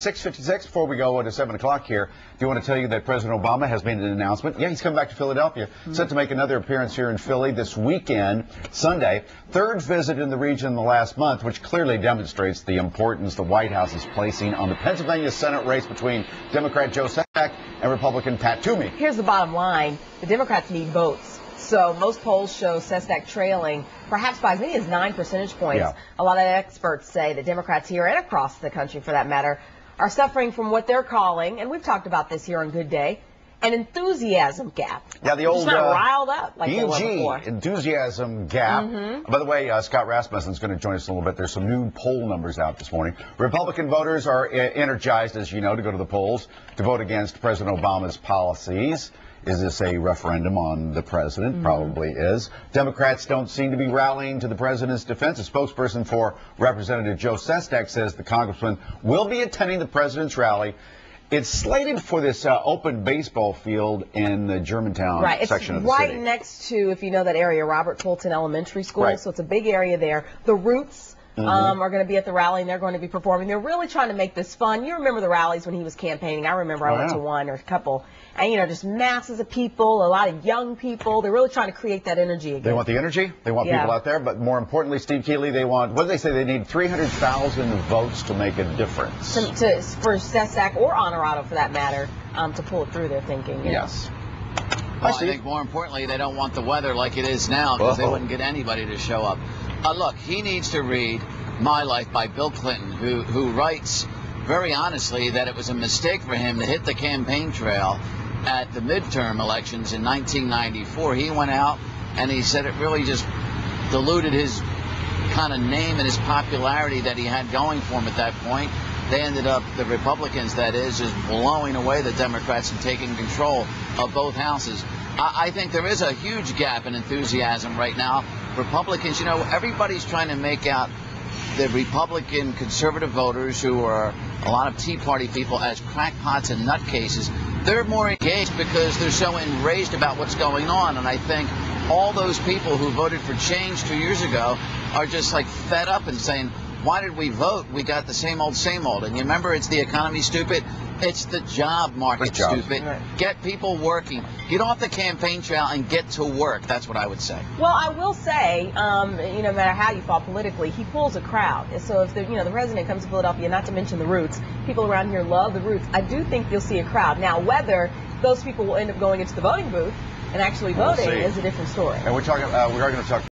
6:56 before we go to 7 o'clock here. Do you want to tell you that President Obama has made an announcement? Yeah, he's coming back to Philadelphia. Set to make another appearance here in Philly this weekend, Sunday. Third visit in the region in the last month, which clearly demonstrates the importance the White House is placing on the Pennsylvania Senate race between Democrat Joe Sestak and Republican Pat Toomey. Here's the bottom line. The Democrats need votes. So most polls show Sestak trailing, perhaps by as many as 9 percentage points. Yeah. A lot of experts say that Democrats here and across the country, for that matter, are suffering from what they're calling, and we've talked about this here on Good Day, an enthusiasm gap. Yeah, the old just not riled up like they were before. Enthusiasm gap. By the way, Scott Rasmussen is going to join us in a little bit. There's some new poll numbers out this morning. Republican voters are energized, as you know, to go to the polls to vote against President Obama's policies. Is this a referendum on the president? Probably is. Democrats don't seem to be rallying to the president's defense. A spokesperson for Representative Joe Sestak says the congressman will be attending the president's rally. It's slated for this open baseball field in the Germantown section of the city. Right next to, if you know that area, Robert Fulton Elementary School. Right. So it's a big area there. The Roots are going to be at the rally, and they're going to be performing. They're really trying to make this fun. You remember the rallies when he was campaigning. I remember I went to one or a couple. And, you know, just masses of people, a lot of young people. They're really trying to create that energy again. They want the energy. They want people out there. But more importantly, Steve Keeley, they want, what do they say? They need 300,000 votes to make a difference. For Sestak or Honorado, for that matter, to pull it through, they're thinking. Yes. Well, I think more importantly, they don't want the weather like it is now, because they wouldn't get anybody to show up. Look, he needs to read My Life by Bill Clinton, who writes very honestly that it was a mistake for him to hit the campaign trail at the midterm elections in 1994. He went out and he said it really just diluted his kind of name and his popularity that he had going for him at that point. They ended up, the Republicans that is, just blowing away the Democrats and taking control of both houses. I think there is a huge gap in enthusiasm right now. Republicans, you know, everybody's trying to make out the Republican conservative voters, who are a lot of Tea Party people, as crackpots and nutcases. They're more engaged because they're so enraged about what's going on. And I think all those people who voted for change 2 years ago are just like fed up and saying, why did we vote? We got the same old, same old. And you remember, it's the economy, stupid. It's the job market, stupid. Right. Get people working. Get off the campaign trail and get to work. That's what I would say. Well, I will say, you know, no matter how you fall politically, he pulls a crowd. So if the president comes to Philadelphia, not to mention the Roots, people around here love the Roots. I do think you'll see a crowd. Now, whether those people will end up going into the voting booth and actually voting is a different story. And we are going to talk